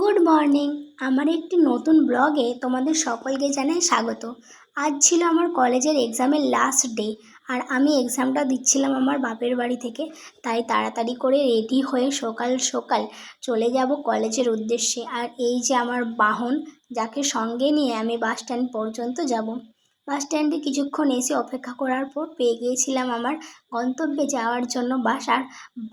Good morning. আমার একটি নতুন ব্লগে তোমাদের সকলকে জানাই স্বাগত। আজ ছিল আমার কলেজের এক্সামের লাস্ট ডে, আর আমি এক্সামটা দিচ্ছিলাম আমার বাপের বাড়ি থেকে। তাই তাড়াতাড়ি করে রেডি হয়ে সকাল সকাল চলে যাব কলেজের উদ্দেশ্যে। আর এই যে আমার বাহন, যাকে সঙ্গে নিয়ে আমি বাস স্ট্যান্ড পর্যন্ত যাব। বাস স্ট্যান্ডে কিছুক্ষণ এসে অপেক্ষা করার পর পেয়ে গিয়েছিলাম আমার গন্তব্যে যাওয়ার জন্য বাস। আর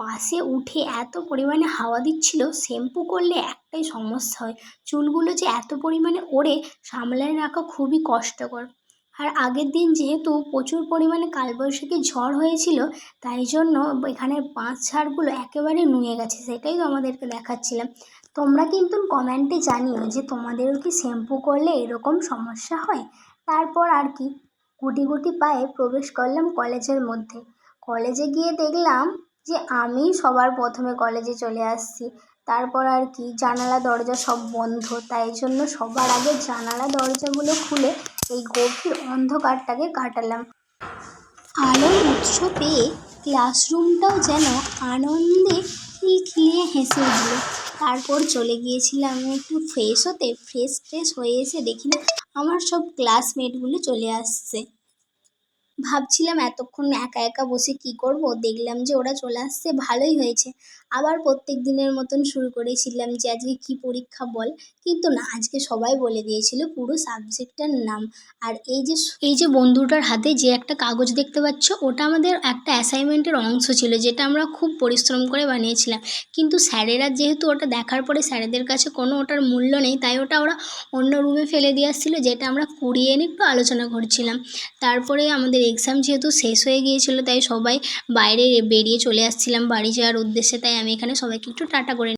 বাসে উঠে এত পরিমাণে হাওয়া দিচ্ছিল, শ্যাম্পু করলে একটাই সমস্যা হয়, চুলগুলো যে এত পরিমাণে ওড়ে, সামলায় রাখা খুবই কষ্টকর। আর আগের দিন যেহেতু প্রচুর পরিমাণে কালবৈশাখী ঝড় হয়েছিল, তাই জন্য এখানের বাঁশ ঝাড়গুলো একেবারে নুয়ে গেছে, সেটাই তো আমাদেরকে দেখাচ্ছিলাম। তোমরা কিন্তু কমেন্টে জানিও যে তোমাদেরও কি শ্যাম্পু করলে এরকম সমস্যা হয়। তারপর আর কি, গুটি গুটি পায়ে প্রবেশ করলাম কলেজের মধ্যে। কলেজে গিয়ে দেখলাম যে আমি সবার প্রথমে কলেজে চলে আসছি। তারপর আর কি, জানালা দরজা সব বন্ধ, তাই জন্য সবার আগে জানালা দরজাগুলো খুলে এই গভীর অন্ধকারটাকে কাটালাম। আলোর উৎস পেয়ে ক্লাসরুমটাও যেন আনন্দে খিলখিলিয়ে হেসে উঠল। তারপর চলে গিয়েছিলাম একটু ফ্রেশ হতে। ফ্রেশ হয়ে এসে দেখি না আমার সব ক্লাসমেটগুলো চলে আসছে। ভাবছিলাম এতক্ষণ একা একা বসে কি করব, দেখলাম যে ওরা চলে আসছে, ভালোই হয়েছে। আবার প্রত্যেক দিনের মতন শুরু করেছিলাম যে আজকে কি পরীক্ষা বল, কিন্তু না, আজকে সবাই বলে দিয়েছিল পুরো সাবজেক্টটার নাম। আর এই যে বন্ধুটার হাতে যে একটা কাগজ দেখতে পাচ্ছ, ওটা আমাদের একটা অ্যাসাইনমেন্টের অংশ ছিল, যেটা আমরা খুব পরিশ্রম করে বানিয়েছিলাম। কিন্তু স্যারেরা যেহেতু ওটা দেখার পরে স্যারেদের কাছে কোনো ওটার মূল্য নেই, তাই ওটা ওরা অন্য রুমে ফেলে দিয়ে আসছিলো, যেটা আমরা কুড়িয়ে এনে একটু আলোচনা করছিলাম। তারপরে আমাদের এক্সাম যেহেতু শেষ হয়ে গিয়েছিল, তাই সবাই বাইরে বেরিয়ে চলে আসছিলাম বাড়ি যাওয়ার উদ্দেশ্যে। তাই আমি এখানে সবাইকে একটু টাটা করে